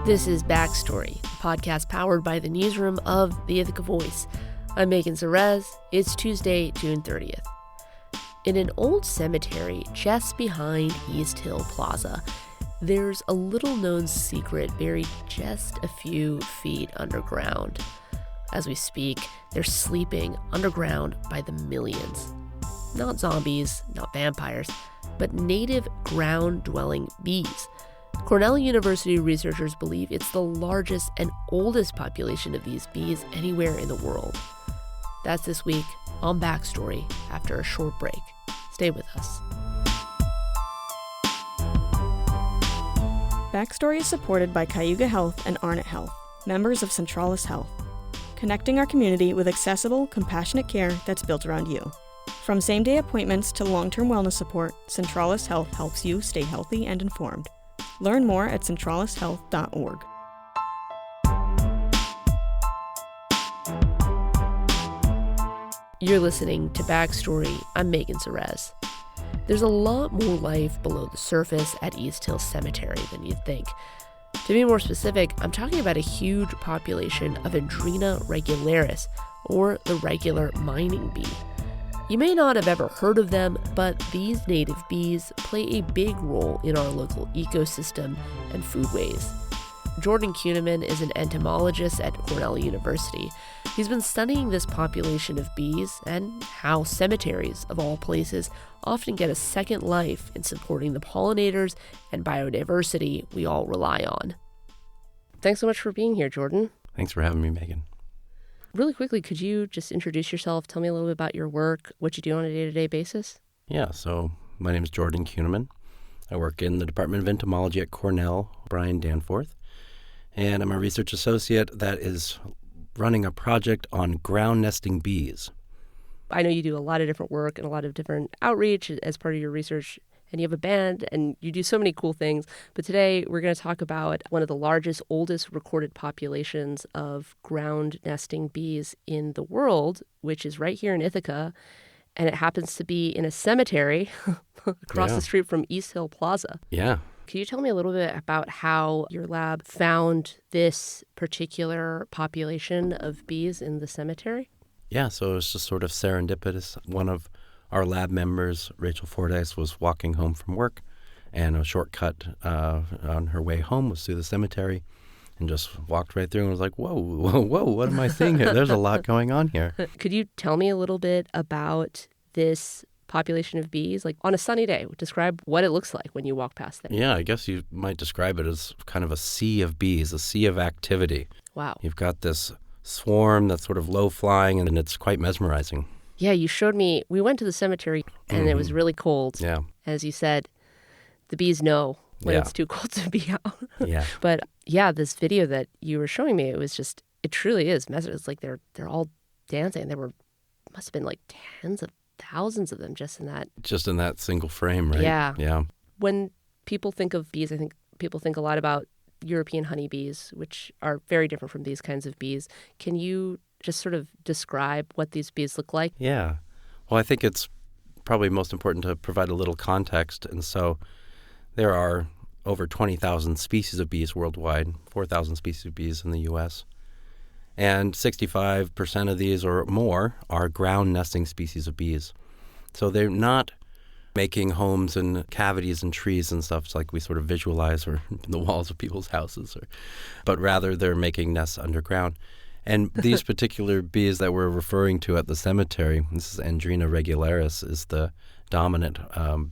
This is Backstory, a podcast powered by the newsroom of The Ithaca Voice. I'm Megan Zerez. It's Tuesday, June 30th. In an old cemetery just behind East Hill Plaza, there's a little-known secret buried just a few feet underground. As we speak, they're sleeping underground by the millions. Not zombies, not vampires, but native ground-dwelling bees. Cornell University researchers believe it's the largest and oldest population of these bees anywhere in the world. That's this week on Backstory after a short break. Stay with us. Backstory is supported by Cayuga Health and Arnott Health, members of Centralis Health, connecting our community with accessible, compassionate care that's built around you. From same-day appointments to long-term wellness support, Centralis Health helps you stay healthy and informed. Learn more at centralishealth.org. You're listening to Backstory. I'm Megan Zerez. There's a lot more life below the surface at East Hill Cemetery than you'd think. To be more specific, I'm talking about a huge population of Andrina regularis, or the regular mining bee. You may not have ever heard of them, but these native bees play a big role in our local ecosystem and foodways. Jordan Kueneman is an entomologist at Cornell University. He's been studying this population of bees and how cemeteries, of all places, often get a second life in supporting the pollinators and biodiversity we all rely on. Thanks so much for being here, Jordan. Thanks for having me, Megan. Really quickly, could you just introduce yourself, tell me a little bit about your work, what you do on a day-to-day basis? Yeah, so my name is Jordan Kueneman. I work in the Department of Entomology at Cornell, Brian Danforth, and I'm a research associate that is running a project on ground nesting bees. I know you do a lot of different work and a lot of different outreach as part of your research, and you have a band, and you do so many cool things. But today we're going to talk about one of the largest, oldest recorded populations of ground nesting bees in the world, which is right here in Ithaca, and it happens to be in a cemetery across the street from East Hill Plaza. Yeah. Can you tell me a little bit about how your lab found this particular population of bees in the cemetery? Yeah, so it's just sort of serendipitous. One of our lab members, Rachel Fordyce, was walking home from work, and a shortcut on her way home was through the cemetery, and just walked right through and was like, whoa, what am I seeing here? There's a lot going on here. Could you tell me a little bit about this population of bees? Like on a sunny day, describe what it looks like when you walk past there. Yeah, I guess you might describe it as kind of a sea of bees, a sea of activity. Wow. You've got this swarm that's sort of low-flying, and it's quite mesmerizing. Yeah, you showed me. We went to the cemetery, and it was really cold. Yeah. As you said, the bees know when it's too cold to be out. Yeah. But yeah, this video that you were showing me, it truly is mesmerizing. It's like they're all dancing. Must have been like tens of thousands of them just in that single frame, right? Yeah. Yeah. When people think of bees, I think people think a lot about European honeybees, which are very different from these kinds of bees. Can you just sort of describe what these bees look like? Yeah. Well, I think it's probably most important to provide a little context. And so there are over 20,000 species of bees worldwide, 4,000 species of bees in the U.S. And 65% of these or more are ground nesting species of bees. So they're not making homes in cavities and trees and stuff like we sort of visualize or in the walls of people's houses, but rather they're making nests underground. And these particular bees that we're referring to at the cemetery, this is Andrina regularis, is the dominant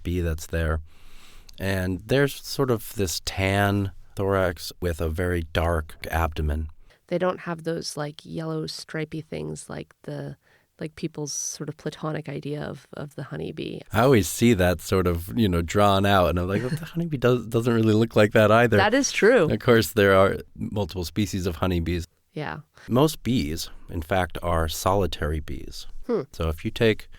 bee that's there. And there's sort of this tan thorax with a very dark abdomen. They don't have those like yellow stripy things like people's sort of platonic idea of the honeybee. I always see that sort of, drawn out, and I'm like, well, the honeybee doesn't really look like that either. That is true. Of course, there are multiple species of honeybees. Yeah. Most bees, in fact, are solitary bees. So if you take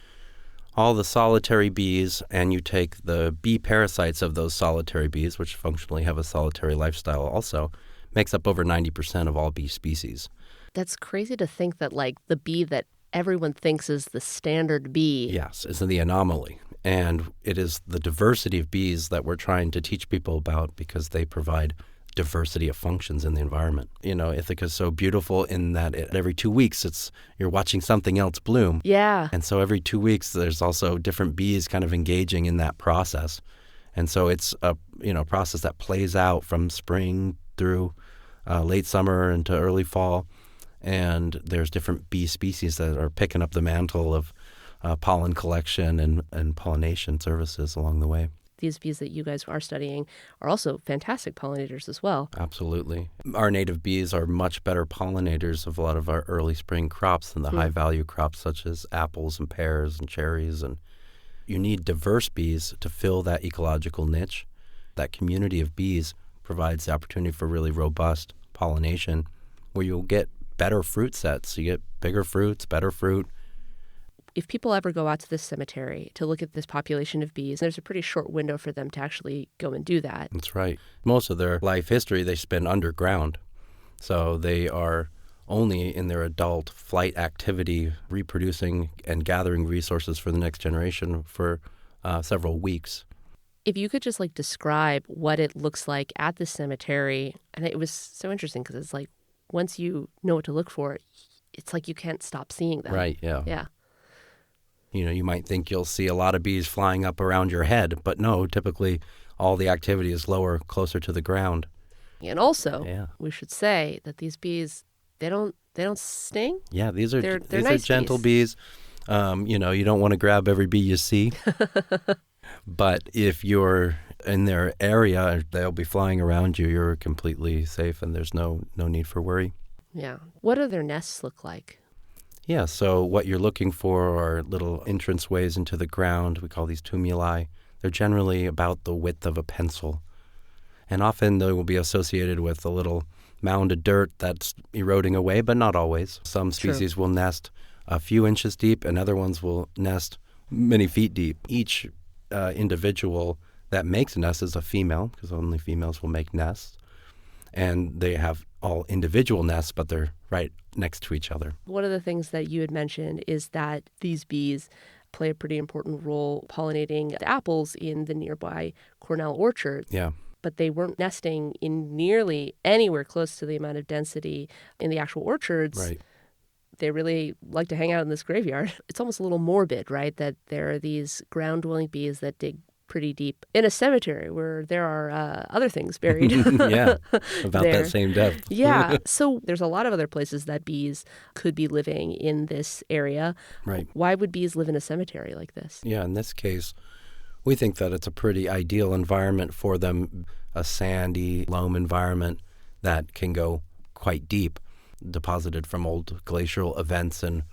all the solitary bees and you take the bee parasites of those solitary bees, which functionally have a solitary lifestyle also, makes up over 90% of all bee species. That's crazy to think that like the bee that everyone thinks is the standard bee. Yes, is the anomaly. And it is the diversity of bees that we're trying to teach people about because they provide diversity of functions in the environment. Ithaca is so beautiful in that every 2 weeks you're watching something else bloom. Yeah. And so every 2 weeks there's also different bees kind of engaging in that process. And so it's a process that plays out from spring through late summer into early fall. And there's different bee species that are picking up the mantle of pollen collection and pollination services along the way. These bees that you guys are studying are also fantastic pollinators as well. Absolutely. Our native bees are much better pollinators of a lot of our early spring crops than the high-value crops such as apples and pears and cherries. And you need diverse bees to fill that ecological niche. That community of bees provides the opportunity for really robust pollination where you'll get better fruit sets. You get bigger fruits, better fruit. If people ever go out to this cemetery to look at this population of bees, there's a pretty short window for them to actually go and do that. That's right. Most of their life history they spend underground. So they are only in their adult flight activity reproducing and gathering resources for the next generation for several weeks. If you could just describe what it looks like at the cemetery, and it was so interesting because it's once you know what to look for, it's you can't stop seeing them. Right, yeah. Yeah. You might think you'll see a lot of bees flying up around your head, but no, typically all the activity is lower, closer to the ground. And also, we should say that these bees, they don't sting. Yeah, these are nice gentle bees. You don't want to grab every bee you see. But if you're in their area, they'll be flying around you. You're completely safe, and there's no need for worry. Yeah. What do their nests look like? Yeah, so what you're looking for are little entranceways into the ground. We call these tumuli. They're generally about the width of a pencil. And often they will be associated with a little mound of dirt that's eroding away, but not always. Some species will nest a few inches deep, and other ones will nest many feet deep. Each individual that makes a nest is a female, because only females will make nests. And they have all individual nests, but they're right next to each other. One of the things that you had mentioned is that these bees play a pretty important role pollinating the apples in the nearby Cornell orchards. Yeah. But they weren't nesting in nearly anywhere close to the amount of density in the actual orchards. Right. They really like to hang out in this graveyard. It's almost a little morbid, right? That there are these ground-dwelling bees that dig pretty deep in a cemetery where there are other things buried. Yeah, about that same depth. Yeah. So there's a lot of other places that bees could be living in this area. Right. Why would bees live in a cemetery like this? Yeah, in this case, we think that it's a pretty ideal environment for them, a sandy, loam environment that can go quite deep, deposited from old glacial events and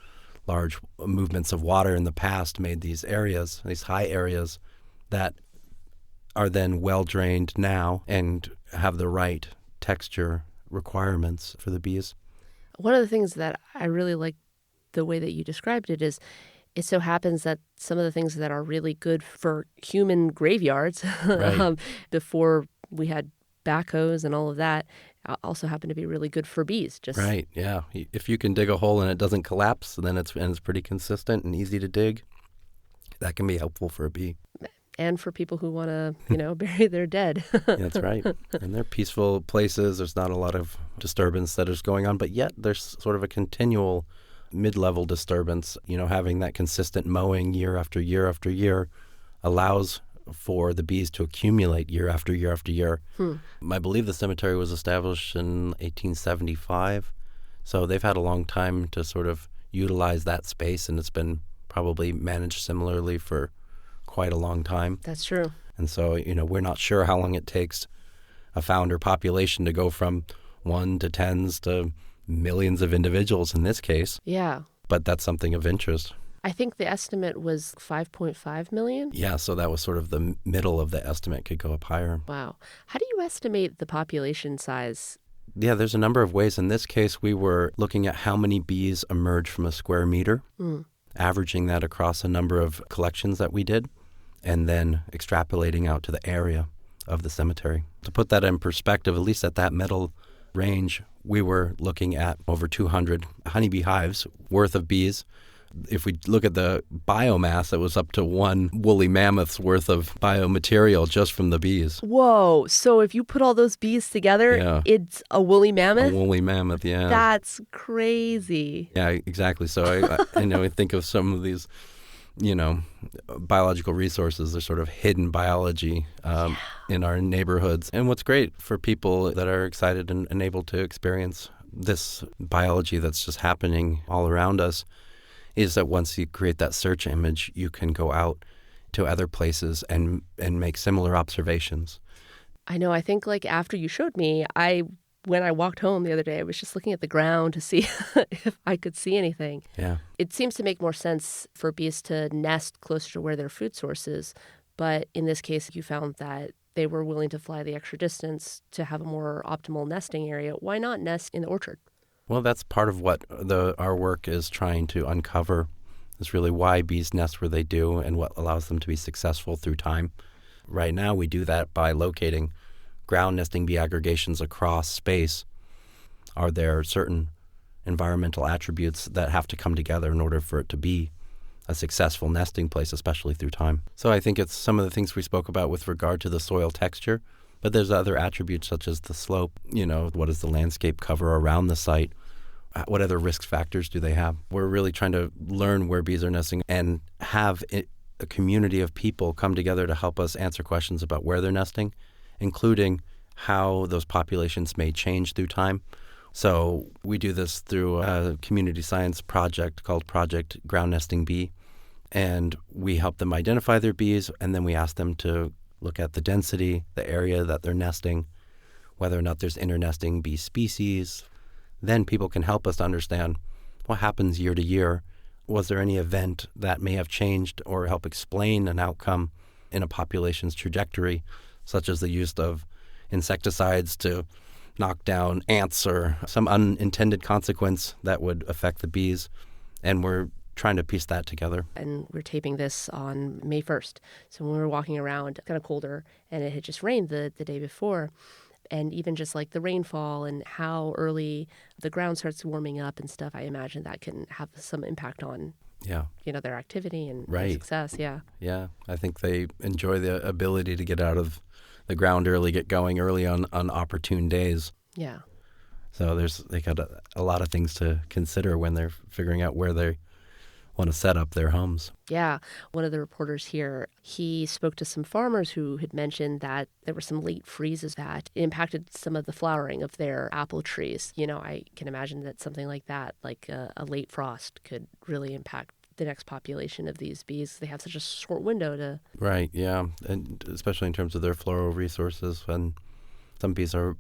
large movements of water in the past made these areas, these high areas, that are then well-drained now and have the right texture requirements for the bees. One of the things that I really like the way that you described it is it so happens that some of the things that are really good for human graveyards Right. Before we had backhoes and all of that also happen to be really good for bees. Right, yeah. If you can dig a hole and it doesn't collapse, then it's pretty consistent and easy to dig. That can be helpful for a bee. And for people who want to, bury their dead. Yeah, that's right. And they're peaceful places. There's not a lot of disturbance that is going on, but yet there's sort of a continual mid-level disturbance. Having that consistent mowing year after year after year allows for the bees to accumulate year after year after year. I believe the cemetery was established in 1875, so they've had a long time to sort of utilize that space, and it's been probably managed similarly for quite a long time. That's true. And so, we're not sure how long it takes a founder population to go from 1 to tens to millions of individuals in this case. Yeah. But that's something of interest. I think the estimate was 5.5 million. Yeah, so that was sort of the middle of the estimate, could go up higher. Wow. How do you estimate the population size? Yeah, there's a number of ways. In this case, we were looking at how many bees emerge from a square meter, averaging that across a number of collections that we did, and then extrapolating out to the area of the cemetery. To put that in perspective, at least at that middle range, we were looking at over 200 honeybee hives worth of bees if we look at the biomass, it was up to one woolly mammoth's worth of biomaterial just from the bees. Whoa. So if you put all those bees together, Yeah. it's a woolly A mammoth? woolly mammoth, yeah. That's crazy. Yeah, exactly. So I think of some of these, biological resources are sort of hidden biology in our neighborhoods. And what's great for people that are excited and able to experience this biology that's just happening all around us is that once you create that search image, you can go out to other places and make similar observations. I know. I think like after you showed me, when I walked home the other day, I was just looking at the ground to see if I could see anything. Yeah. It seems to make more sense for bees to nest closer to where their food source is. But in this case, you found that they were willing to fly the extra distance to have a more optimal nesting area. Why not nest in the orchard? Well, that's part of what our work is trying to uncover, is really why bees nest where they do and what allows them to be successful through time. Right now, we do that by locating ground nesting bee aggregations across space. Are there certain environmental attributes that have to come together in order for it to be a successful nesting place, especially through time? So I think it's some of the things we spoke about with regard to the soil texture, but there's other attributes such as the slope. What is the landscape cover around the site? What other risk factors do they have? We're really trying to learn where bees are nesting and have a community of people come together to help us answer questions about where they're nesting, including how those populations may change through time. So we do this through a community science project called Project Ground Nesting Bee, and we help them identify their bees, and then we ask them to look at the density, the area that they're nesting, whether or not there's internesting bee species. Then people can help us to understand what happens year to year. Was there any event that may have changed or help explain an outcome in a population's trajectory, such as the use of insecticides to knock down ants or some unintended consequence that would affect the bees? And we're trying to piece that together. And we're taping this on May 1st. So when we were walking around, kind of colder, and it had just rained the day before. And even just like the rainfall and how early the ground starts warming up and stuff, I imagine that can have some impact on their activity and their success. Yeah, I think they enjoy the ability to get out of the ground early, get going early on opportune days. Yeah. So they got a lot of things to consider when they're figuring out where they want to set up their homes. Yeah. One of the reporters here, he spoke to some farmers who had mentioned that there were some late freezes that impacted some of the flowering of their apple trees. I can imagine that something like that, like a late frost, could really impact the next population of these bees. They have such a short window to... Right, yeah. And especially in terms of their floral resources. And some bees are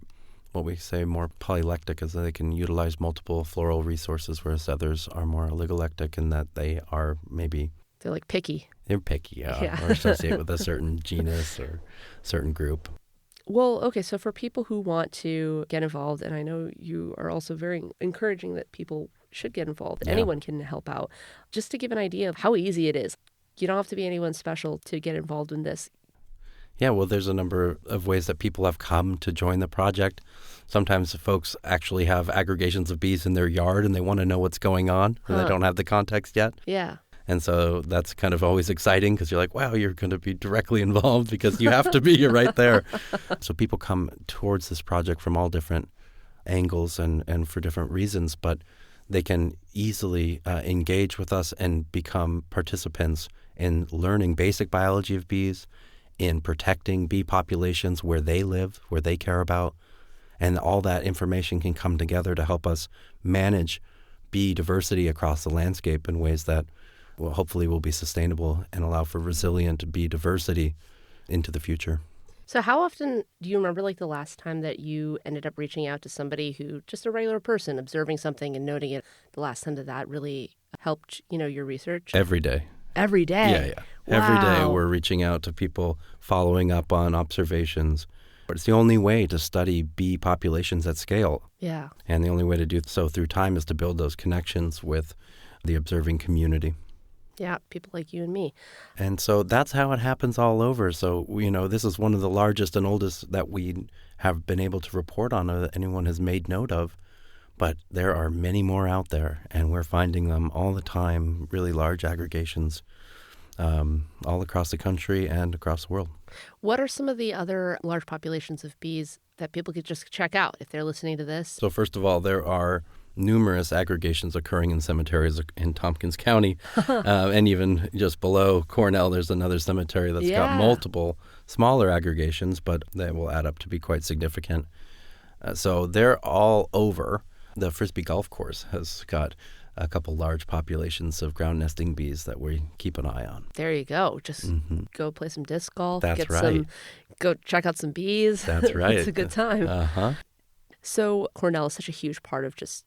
what we say more polylectic, as they can utilize multiple floral resources, whereas others are more oligolectic in that they are maybe... They're like picky. They're picky, yeah. Or associate with a certain genus or certain group. Well, okay, so for people who want to get involved, and I know you are also very encouraging that people should get involved. Yeah. Anyone can help out. Just to give an idea of how easy it is. You don't have to be anyone special to get involved in this. Yeah, well, there's a number of ways that people have come to join the project. Sometimes folks actually have aggregations of bees in their yard and they want to know what's going on, and they don't have the context yet. Yeah. And so that's kind of always exciting because you're like, wow, you're going to be directly involved because you have to be. You're right there. So people come towards this project from all different angles and for different reasons, but they can easily engage with us and become participants in learning basic biology of bees, in protecting bee populations where they live, where they care about. And all that information can come together to help us manage bee diversity across the landscape in ways that hopefully will be sustainable and allow for resilient bee diversity into the future. So how often do you remember like the last time that you ended up reaching out to somebody who, just a regular person, observing something and noting it, the last time that really helped, your research? Every day. Every day? Yeah. Wow. Every day we're reaching out to people, following up on observations. But it's the only way to study bee populations at scale. Yeah. And the only way to do so through time is to build those connections with the observing community. Yeah, people like you and me. And so that's how it happens all over. So, this is one of the largest and oldest that we have been able to report on or that anyone has made note of. But there are many more out there, and we're finding them all the time, really large aggregations all across the country and across the world. What are some of the other large populations of bees that people could just check out if they're listening to this? So first of all, there are numerous aggregations occurring in cemeteries in Tompkins County, and even just below Cornell, there's another cemetery that's got multiple smaller aggregations, but they will add up to be quite significant. So they're all over. The Frisbee Golf Course has got a couple large populations of ground nesting bees that we keep an eye on. There you go. Just go play some disc golf. That's right. Go check out some bees. That's right. It's a good time. Uh-huh. So Cornell is such a huge part of just,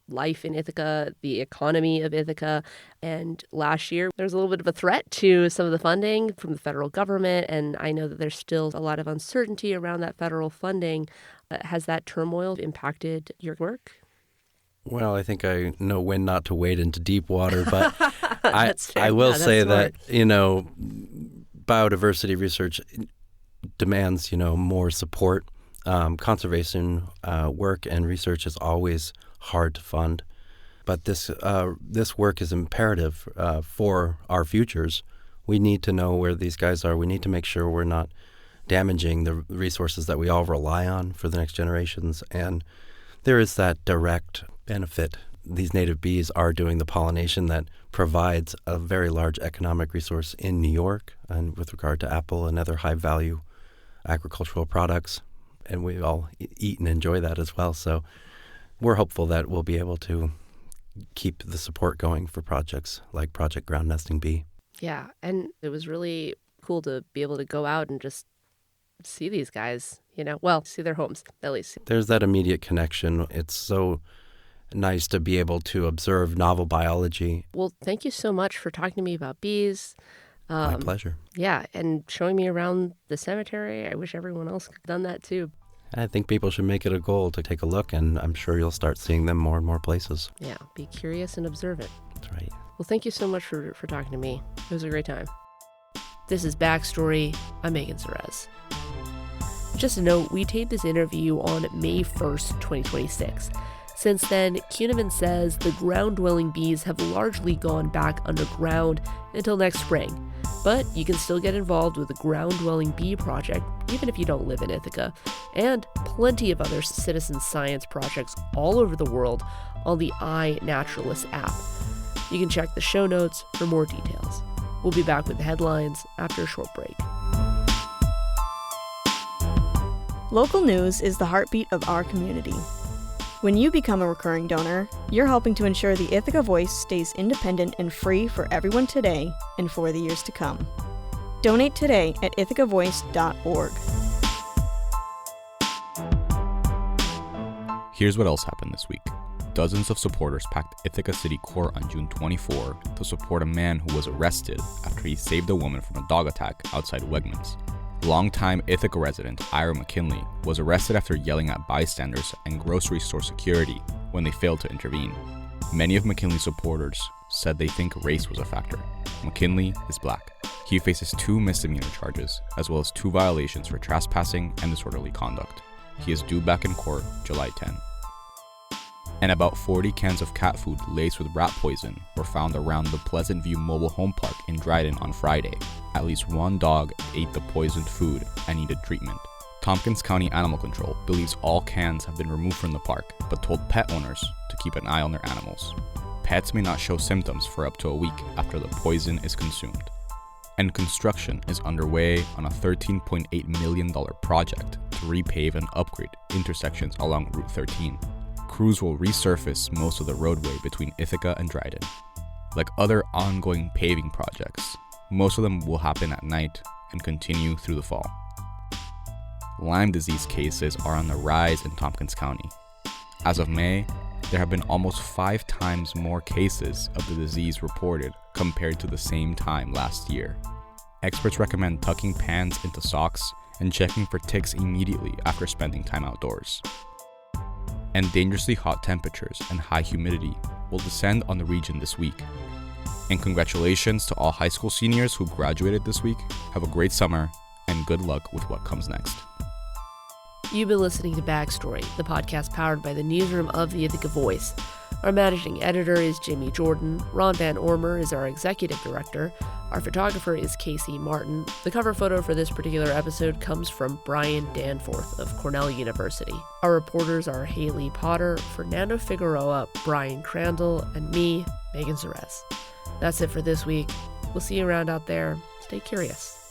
life in Ithaca, the economy of Ithaca. And last year, there was a little bit of a threat to some of the funding from the federal government. And I know that there's still a lot of uncertainty around that federal funding. Has that turmoil impacted your work? Well, I think I know when not to wade into deep water, but I will Yeah, say smart. that, biodiversity research demands, more support. Conservation work and research is always hard to fund, but this work is imperative for our futures. We need to know where these guys are. We need to make sure we're not damaging the resources that we all rely on for the next generations. And there is that direct benefit. These native bees are doing the pollination that provides a very large economic resource in New York, and with regard to apple and other high-value agricultural products. And we all eat and enjoy that as well. So we're hopeful that we'll be able to keep the support going for projects like Project Ground Nesting Bee. Yeah, and it was really cool to be able to go out and just see these guys, see their homes, at least. There's that immediate connection. It's so nice to be able to observe novel biology. Well, thank you so much for talking to me about bees. My pleasure. Yeah, and showing me around the cemetery. I wish everyone else could have done that too. I think people should make it a goal to take a look, and I'm sure you'll start seeing them more and more places. Yeah, be curious and observant. That's right. Well, thank you so much for talking to me. It was a great time. This is Backstory. I'm Megan Cerez. Just a note, we taped this interview on May 1st, 2026. Since then, Kueneman says the ground-dwelling bees have largely gone back underground until next spring. But you can still get involved with the Ground-Dwelling Bee Project, even if you don't live in Ithaca, and plenty of other citizen science projects all over the world on the iNaturalist app. You can check the show notes for more details. We'll be back with the headlines after a short break. Local news is the heartbeat of our community. When you become a recurring donor, you're helping to ensure the Ithaca Voice stays independent and free for everyone today and for the years to come. Donate today at ithacavoice.org. Here's what else happened this week. Dozens of supporters packed Ithaca City Court on June 24 to support a man who was arrested after he saved a woman from a dog attack outside Wegmans. Longtime Ithaca resident Ira McKinley was arrested after yelling at bystanders and grocery store security when they failed to intervene. Many of McKinley's supporters said they think race was a factor. McKinley is black. He faces 2 misdemeanor charges, as well as 2 violations for trespassing and disorderly conduct. He is due back in court July 10. And about 40 cans of cat food laced with rat poison were found around the Pleasant View Mobile Home Park in Dryden on Friday. At least 1 dog ate the poisoned food and needed treatment. Tompkins County Animal Control believes all cans have been removed from the park, but told pet owners to keep an eye on their animals. Pets may not show symptoms for up to a week after the poison is consumed. And construction is underway on a $13.8 million project to repave and upgrade intersections along Route 13. Crews will resurface most of the roadway between Ithaca and Dryden. Like other ongoing paving projects, most of them will happen at night and continue through the fall. Lyme disease cases are on the rise in Tompkins County. As of May, there have been almost 5 times more cases of the disease reported compared to the same time last year. Experts recommend tucking pans into socks and checking for ticks immediately after spending time outdoors. And dangerously hot temperatures and high humidity will descend on the region this week. And congratulations to all high school seniors who graduated this week. Have a great summer and good luck with what comes next. You've been listening to Backstory, the podcast powered by the newsroom of the Ithaca Voice. Our managing editor is Jimmy Jordan. Ron Van Ormer is our executive director. Our photographer is Casey Martin. The cover photo for this particular episode comes from Brian Danforth of Cornell University. Our reporters are Haley Potter, Fernando Figueroa, Brian Crandall, and me, Megan Cerez. That's it for this week. We'll see you around out there. Stay curious.